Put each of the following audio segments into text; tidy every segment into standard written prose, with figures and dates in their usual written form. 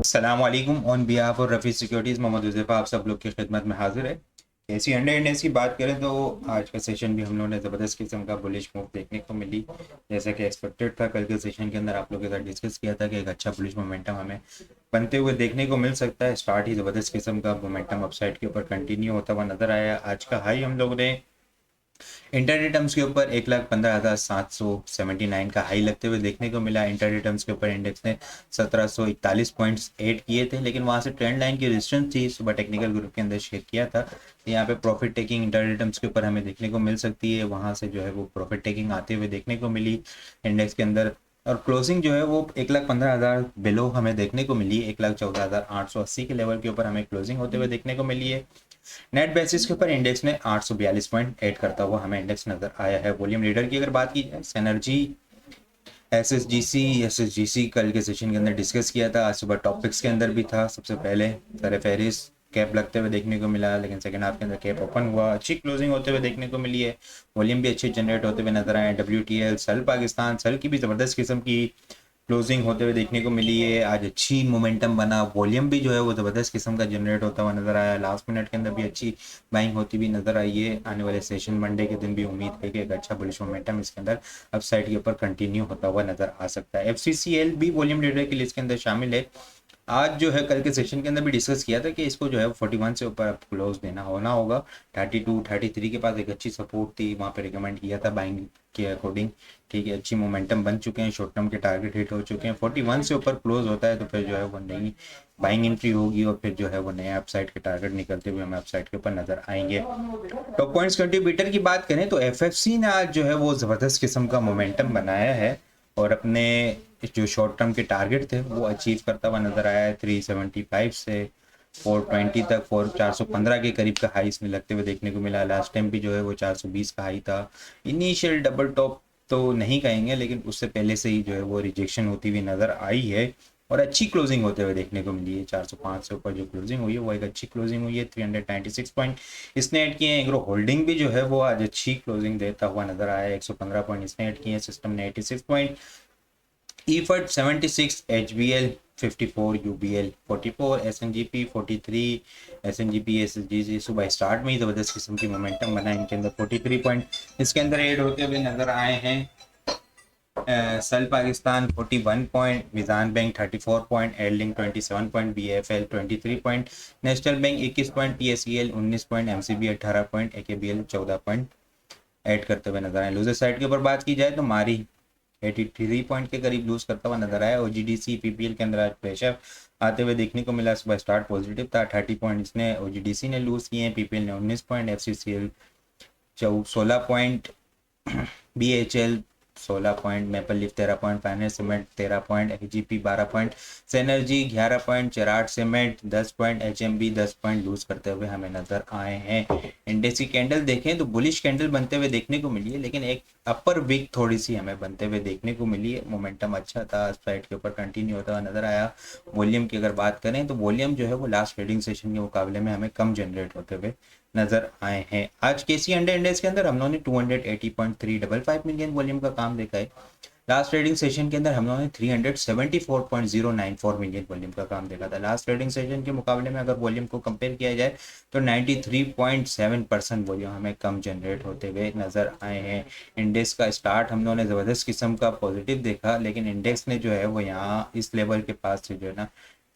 अस्सलाम वालेकुम। On behalf और रफ़ी सिक्योरिटीज़ मोहम्मद हुज़ैफ़ा आप सब लोग की खिदमत में हाजिर है। ऐसी अंडर इंडेक्स की बात करें तो आज का सेशन भी हम लोगों ने ज़बरदस्त किस्म का बुलिश मूव देखने को मिली, जैसा कि एक्सपेक्टेड था। कल के सेशन के अंदर आप लोगों के साथ डिस्कस किया था कि एक अच्छा बुलिश मोमेंटम हमें बनते हुए देखने को मिल सकता है। स्टार्ट ही ज़बरदस्त किस्म का मोमेंटम अपसाइड के ऊपर कंटिन्यू होता हुआ नजर आया। आज का हाई हम लोगों ने इंटरडे टर्म्स के ऊपर 1,15,779 का हाई लगते हुए देखने को मिला। इंटरडे टर्म्स के ऊपर इंडेक्स ने 1741 पॉइंट्स ऐड किए थे, लेकिन वहां से ट्रेंड लाइन की रेजिस्टेंस थी, सुबह टेक्निकल ग्रुप के अंदर शेयर किया था। यहाँ पे प्रॉफिट टेकिंग इंटरडे टर्म्स के ऊपर हमें देखने को मिल सकती है। वहां से जो है वो प्रॉफिट टेकिंग आते हुए देखने को मिली इंडेक्स के अंदर, और क्लोजिंग जो है वो 1,15,000 बिलो हमें देखने को मिली। 1,14,880 के लेवल के ऊपर हमें क्लोजिंग होते हुए देखने को मिली है। नेट बेसिस के ऊपर इंडेक्स ने 842 पॉइंट ऐड करता हुआ हमें इंडेक्स नजर आया है। वॉल्यूम लीडर की अगर बात की जाए, एनर्जी एसएसजीसी कल के सेशन के अंदर डिस्कस किया था। आज सुबह टॉपिक्स के अंदर भी था। सबसे पहले सर फेरिस कैप लगते हुए देखने को मिला, लेकिन सेकंड हाफ के अंदर कैप ओपन हुआ, अच्छी क्लोजिंग होते हुए देखने को मिली है। वॉल्यूम भी अच्छे जनरेट होते हुए नजर आए। डब्ल्यूटीएल सल पाकिस्तान सल की भी जबरदस्त किस्म की क्लोजिंग होते हुए देखने को मिली है। आज अच्छी मोमेंटम बना, वॉल्यूम भी जो है वो ज़बरदस्त किस्म का जनरेट होता हुआ नजर आया। लास्ट मिनट के अंदर भी अच्छी बाइंग होती हुई नजर आई है। आने वाले सेशन मंडे के दिन भी उम्मीद है कि एक अच्छा बुलिश मोमेंटम इसके अंदर अपसाइड के ऊपर कंटिन्यू होता हुआ नजर आ सकता है। एफसीसीएल भी वॉल्यूम लीडर की लिस्ट के अंदर शामिल है। आज जो है कल के सेशन के अंदर भी डिस्कस किया था कि इसको जो है 41 से ऊपर क्लोज देना होना होगा। 32 33 के पास एक अच्छी सपोर्ट थी, वहाँ पे रिकमेंड किया था बाइंग के अकॉर्डिंग। ठीक है, अच्छी मोमेंटम बन चुके हैं, शॉर्ट टर्म के टारगेट हिट हो चुके हैं। 41 से ऊपर क्लोज होता है तो फिर जो है वो नई बाइंग एंट्री होगी और फिर जो है वो नया अपसाइड के टारगेट निकलते हुए हमें अपसाइड के ऊपर नजर आएंगे। टॉप पॉइंट्स कंट्रीब्यूटर की बात करें तो एफएफसी ने आज जो है वो जबरदस्त किस्म का मोमेंटम बनाया है और अपने जो शॉर्ट टर्म के टारगेट थे वो अचीव करता हुआ नजर आया है। 375 से 420 तक 415 के करीब का हाई इसमें लगते हुए देखने को मिला। लास्ट टाइम भी जो है वो 420 का हाई था। इनिशियल डबल टॉप तो नहीं कहेंगे, लेकिन उससे पहले से ही जो है वो रिजेक्शन होती हुई नजर आई है और अच्छी क्लोजिंग होते हुए देखने को मिली है। 405 से ऊपर जो क्लोजिंग हुई है वो एक अच्छी क्लोजिंग हुई है। 396 पॉइंट इसने ऐड किए हैं। एग्रो होल्डिंग भी जो है वो आज अच्छी क्लोजिंग देता हुआ नजर आया है। 115 पॉइंट इसने ऐड किए हैं। सिस्टम ने 86 पॉइंट, ईफर्ट 76, एचबीएल 54, यूबीएल 44, एसएनजीपी 43। एसएनजीपी एसएसजीसी सुबह स्टार्ट में ही जबरदस्त किस्म की मोमेंटम बना, इनके अंदर 43 पॉइंट इसके अंदर ऐड होते हुए नजर आए हैं। सल पाकिस्तान 41 पॉइंट, विजान bank 34 point, Airlink 27 point, BFL 23 point, National Bank 21 point, PSEL 19 point, MCB 18 point, AKBL 14 point add करते हुए नजर आए। लूजर साइड के ऊपर बात की जाए तो मारी 83 पॉइंट के करीब लूज करता हुआ नजर आया। ओजीडीसी पीपीएल के अंदर आज प्रेशर आते हुए देखने को मिला। सुबह स्टार्ट पॉजिटिव था, 30 पॉइंट इसने ओजीडीसी ने लूज किए हैं, पीपीएल ने 19 point, FCCL 16 point, BHL 16 point, Maple Leaf 13 point, finance cement 13 point, AGP 12 point, Cnergy 11 point, Cherat cement 10 point, HMB 10 point lose करते हुए हमें नजर आए हैं। इंडेक्स की कैंडल देखें तो बुलिश कैंडल बनते हुए देखने को मिली है, लेकिन एक अपर विक थोड़ी सी हमें बनते हुए देखने को मिली है। मोमेंटम अच्छा था, साइड के ऊपर कंटिन्यू होता हुआ नजर आया। वॉल्यूम की अगर बात करें तो वॉल्यूम जो है वो लास्ट ट्रेडिंग सेशन के मुकाबले में हमें कम जनरेट होते हुए नजर आए हैं। आज केसी अंडर इंडेक्स के अंदर हम लोगों ने 280.355 मिलियन वॉल्यूम का काम देखा है। लास्ट ट्रेडिंग सेशन के अंदर हम लोगों ने 374.094 मिलियन वॉल्यूम का काम देखा था। लास्ट ट्रेडिंग सेशन के मुकाबले में अगर वॉल्यूम को कंपेयर किया जाए तो 93.7% वॉल्यूम हमें कम जनरेट होते हुए नजर आए हैं। इंडेक्स का स्टार्ट हम लोगों ने ज़बरदस्त किस्म का पॉजिटिव देखा, लेकिन इंडेक्स ने जो है वो यहाँ इस लेवल के पास से जो है ना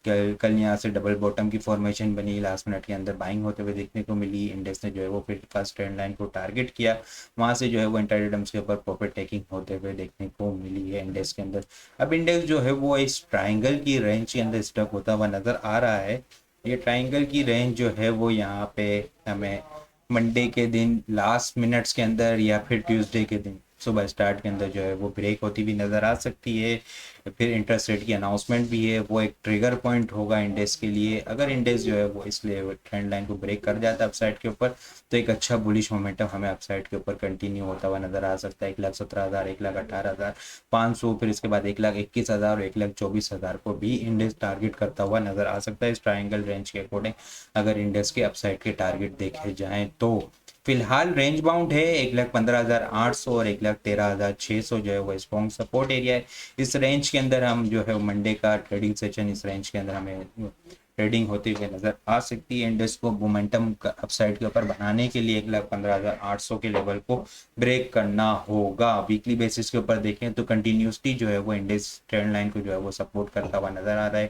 कल यहाँ से डबल बॉटम की फॉर्मेशन बनी, लास्ट मिनट के अंदर बाइंग होते हुए देखने को मिली। इंडेक्स ने जो है वो फिर फर्स्ट ट्रेंड लाइन को टारगेट किया, वहां से जो है वो इंटरडे टर्म्स के ऊपर प्रॉफिट टेकिंग होते हुए देखने को मिली है इंडेक्स के अंदर। अब इंडेक्स जो है वो इस ट्राइंगल की रेंज के अंदर स्टक होता हुआ नजर आ रहा है। ये ट्राइंगल की रेंज जो है वो यहाँ पे हमें मंडे के दिन लास्ट मिनट्स के अंदर या फिर ट्यूसडे के दिन सुबह स्टार्ट के अंदर जो है वो ब्रेक होती हुई नज़र आ सकती है। फिर इंटरेस्ट रेट की अनाउंसमेंट भी है, वो एक ट्रिगर पॉइंट होगा इंडेक्स के लिए। अगर इंडेक्स जो है वो इसलिए ट्रेंड लाइन को ब्रेक कर जाता है अपसाइड के ऊपर तो एक अच्छा बुलिश मोमेंटम हमें अपसाइड के ऊपर कंटिन्यू होता हुआ नजर आ सकता है। 1,17,000, 1,18,500, फिर इसके बाद 1,21,000 और 1,24,000 को भी इंडेक्स टारगेट करता हुआ नजर आ सकता है इस ट्राइंगल रेंज के अकॉर्डिंग, अगर इंडेक्स के अपसाइड के टारगेट देखे जाएं तो। फिलहाल रेंज बाउंड है 1,15,800 और 1,13,600 जो है वो स्ट्रॉन्ग सपोर्ट एरिया है। इस रेंज के अंदर हम जो है मंडे का ट्रेडिंग सेशन इस रेंज के अंदर हमें ट्रेडिंग होते हुए नजर आ सकती है। इंडेक्स को मोमेंटम अपसाइड के ऊपर बनाने के लिए 1,15,800 के लेवल को ब्रेक करना होगा। वीकली बेसिस के ऊपर देखें तो कंटिन्यूसली जो है वो इंडेक्स ट्रेंड लाइन को जो है वो सपोर्ट करता हुआ नजर आ रहा है।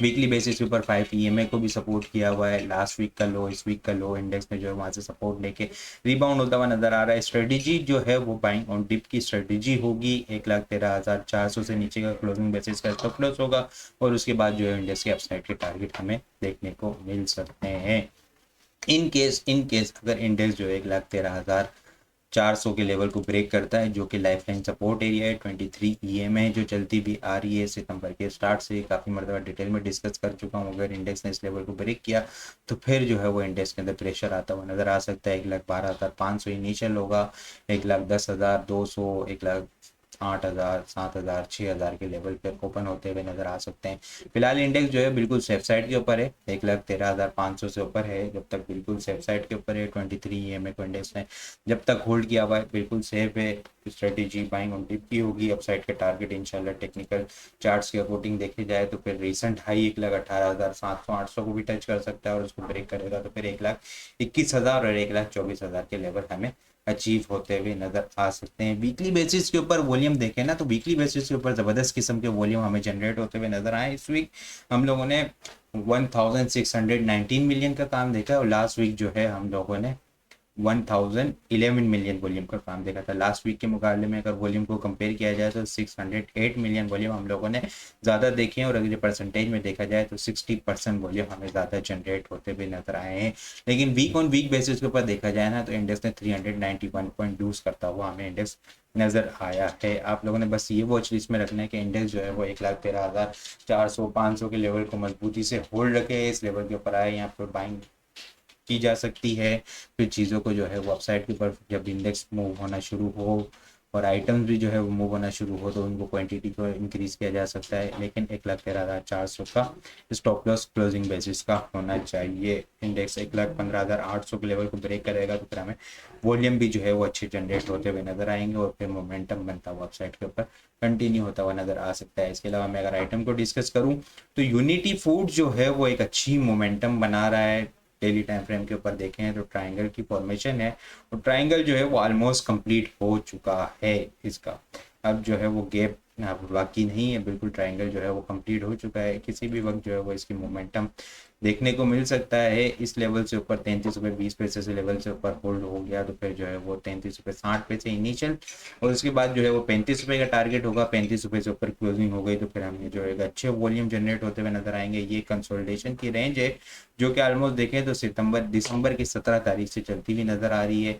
वीकली बेसिस के ऊपर 5 EMA को भी सपोर्ट किया हुआ है। लास्ट वीक का लो, इस वीक का लो, इंडेक्स में जो है वहां से सपोर्ट लेके रिबाउंड होता हुआ नजर आ रहा है। स्ट्रेटेजी जो है वो बाइंग ऑन डिप की स्ट्रेटेजी होगी। 1,13,400 से नीचे का क्लोजिंग बेसिस का स्टॉप लॉस होगा और उसके बाद जो है इंडेक्स के अपसाइड के टारगेट हमें देखने को मिल सकते हैं। इन केस अगर इंडेक्स जो है 1,13,400 के लेवल को ब्रेक करता है, जो कि लाइफलाइन सपोर्ट एरिया है, 23 EMA है जो चलती भी आ रही है सितंबर के स्टार्ट से, काफ़ी मरतबा डिटेल में डिस्कस कर चुका हूँ। अगर इंडेक्स ने इस लेवल को ब्रेक किया तो फिर जो है वो इंडेक्स के अंदर प्रेशर आता हुआ नजर आ सकता है। 1,12,500 इनिशियल होगा, 1,10,200, 1,08,000, 7,000, 6,000 के लेवल पर ओपन होते हुए नजर आ सकते हैं। फिलहाल इंडेक्स जो है बिल्कुल सेफ साइड के ऊपर है, 1,13,500 से ऊपर है। जब तक बिल्कुल सेफ साइड के ऊपर है, 23 EMA को इंडेक्स ने जब तक होल्ड किया हुआ है बिल्कुल सेफ है। स्ट्रेटेजी बाइंग ऑन डिप की होगी। अपसाइड के टारगेट इंशाल्लाह टेक्निकल चार्ट्स के अकॉर्डिंग देखे जाए तो फिर रिसेंट हाई 1,18,700, 800 को भी टच कर सकता है और उसको ब्रेक करेगा तो फिर 1,21,000 और 1,24,000 के लेवल हमें अचीव होते हुए नजर आ सकते हैं। वीकली बेसिस के ऊपर वॉल्यूम देखें ना तो वीकली बेसिस के ऊपर जबरदस्त किस्म के वॉल्यूम हमें जनरेट होते हुए नजर आए। इस वीक हम लोगों ने 1,619 मिलियन का काम देखा और लास्ट वीक जो है हम लोगों ने 1,011 मिलियन वॉल्यूम का काम देखा था। लास्ट वीक के मुकाबले में अगर वॉल्यूम को कंपेयर किया जाए तो 608 मिलियन वॉल्यूम हम लोगों ने ज़्यादा देखे हैं और अगर परसेंटेज में देखा जाए तो 60% वॉल्यूम हमें ज़्यादा जनरेट होते हुए नजर आए हैं। लेकिन वीक ऑन वीक बेसिस के ऊपर देखा जाए ना तो इंडेक्स ने 391 पॉइंट लूज करता हुआ हमें इंडेक्स नजर आया है। आप लोगों ने बस ये वॉच लिस्ट में रखना है कि इंडेक्स जो है वो 1,13,400, 500 के लेवल को मजबूती से होल्ड रखे, इस लेवल के ऊपर आए, यहाँ पर बाइंग की जा सकती है। फिर चीज़ों को जो है वो अपसाइड के ऊपर जब इंडेक्स मूव होना शुरू हो और आइटम्स भी जो है वो मूव होना शुरू हो तो उनको क्वांटिटी को इंक्रीज किया जा सकता है। लेकिन 1,13,400 का स्टॉप लॉस क्लोजिंग बेसिस का होना चाहिए। इंडेक्स 1,15,800 के लेवल को ब्रेक करेगा तो फिर हमें वॉल्यूम भी जो है वो अच्छे जनरेट होते हुए नजर आएंगे और फिर मोमेंटम बनता हुआ अपसाइड के ऊपर कंटिन्यू होता हुआ नजर आ सकता है। इसके अलावा मैं अगर आइटम को डिस्कस करूँ तो यूनिटी फूड जो है वो एक अच्छी मोमेंटम बना रहा है। डेली टाइम फ्रेम के ऊपर देखें तो ट्रायंगल की फॉर्मेशन है और ट्रायंगल जो है वो ऑलमोस्ट कंप्लीट हो चुका है। इसका अब जो है वो गैप बाकी नहीं है, बिल्कुल ट्रायंगल जो है वो कंप्लीट हो चुका है। किसी भी वक्त जो है वो इसकी मोमेंटम देखने को मिल सकता है। इस लेवल से ऊपर 33 रुपये 20 पैसे से लेवल से ऊपर होल्ड हो गया तो फिर जो है वो 33 रुपये 60 पैसे इनिशियल और उसके बाद जो है वो 35 रुपये का टारगेट होगा। 35 रुपये से ऊपर क्लोजिंग हो गई तो फिर हमें जो है अच्छे वॉल्यूम जनरेट होते हुए नजर आएंगे। ये कंसोलिडेशन की रेंज है जो कि ऑलमोस्ट देखें तो दिसंबर की 17 तारीख से चलती हुई नजर आ रही है।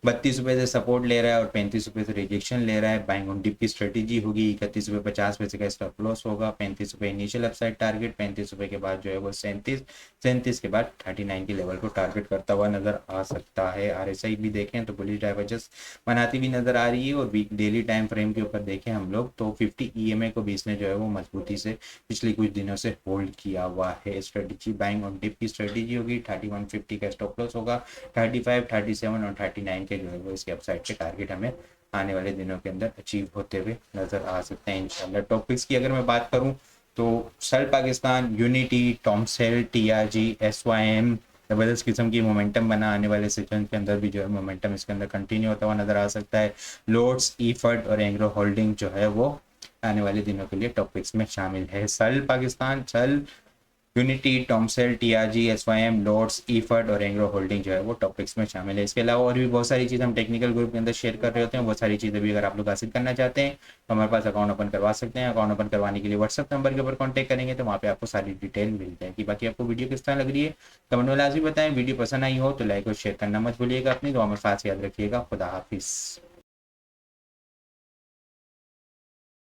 32 रुपये से सपोर्ट ले रहा है और 35 रुपये से रिजेक्शन ले रहा है। बाइंग ऑन डिप की स्ट्रेटेजी होगी। 31 रुपये 50 पैसे का स्टॉप लॉस होगा। 35 रुपये इनिशियल अपसाइड टारगेट। 35 रुपये के बाद जो है वो 37 के बाद 39 के लेवल को टारगेट करता हुआ नजर आ सकता है। RSI भी देखें तो बुलिश डाइवर्जेंस बनाती हुई नजर आ रही है और वीक डेली टाइम फ्रेम के ऊपर देखें हम लोग तो 50 EMA को भी इसने जो है वो मजबूती से पिछले कुछ दिनों से होल्ड किया हुआ है। स्ट्रेटेजी बाइंग ऑन डिप की स्ट्रेटेजी होगी। 3150 का स्टॉप लॉस होगा। 35, 37 और 39 जो है वो इसके अपसाइड के टारगेट हमें आने वाले दिनों के अंदर अचीव होते हुए नजर आ सकते हैं इंशाल्लाह। टॉपिक्स की अगर मैं बात करूं तो सल पाकिस्तान, यूनिटी, टॉमसेल, TRG, SYM जबरदस्त किस्म की मोमेंटम बना। आने वाले सेशन के अंदर भी जो है मोमेंटम इसके अंदर कंटिन्यू होता हुआ नजर आ सकता है। लोड्स, ईफर्ट और एंग्रो होल्डिंग जो है वो आने वाले दिनों के लिए टॉपिक्स में शामिल है। सल पाकिस्तान, सल, यूनिटी, टॉमसेल, TRG, SYM, लोड्स, ईफर्ट और एंग्रो होल्डिंग जो है वो टॉपिक्स में शामिल है। इसके अलावा और भी बहुत सारी चीज़ हम टेक्निकल ग्रुप के अंदर शेयर कर रहे होते हैं। बहुत सारी चीज़ें भी अगर आप लोग हासिल करना चाहते हैं तो हमारे पास अकाउंट ओपन करवा सकते हैं। अकाउंट ओपन करवाने के लिए व्हाट्सअप नंबर के ऊपर कॉन्टैक्ट करेंगे तो वहाँ पे आपको सारी डिटेल मिल जाएगी। बाकी आपको वीडियो किस तरह लग रही है कमेंट में लाजमी बताएं। वीडियो पसंद आई हो तो लाइक और शेयर करना मत भूलिएगा। अपनी दुआ में खास याद रखिएगा। खुदा हाफिज़।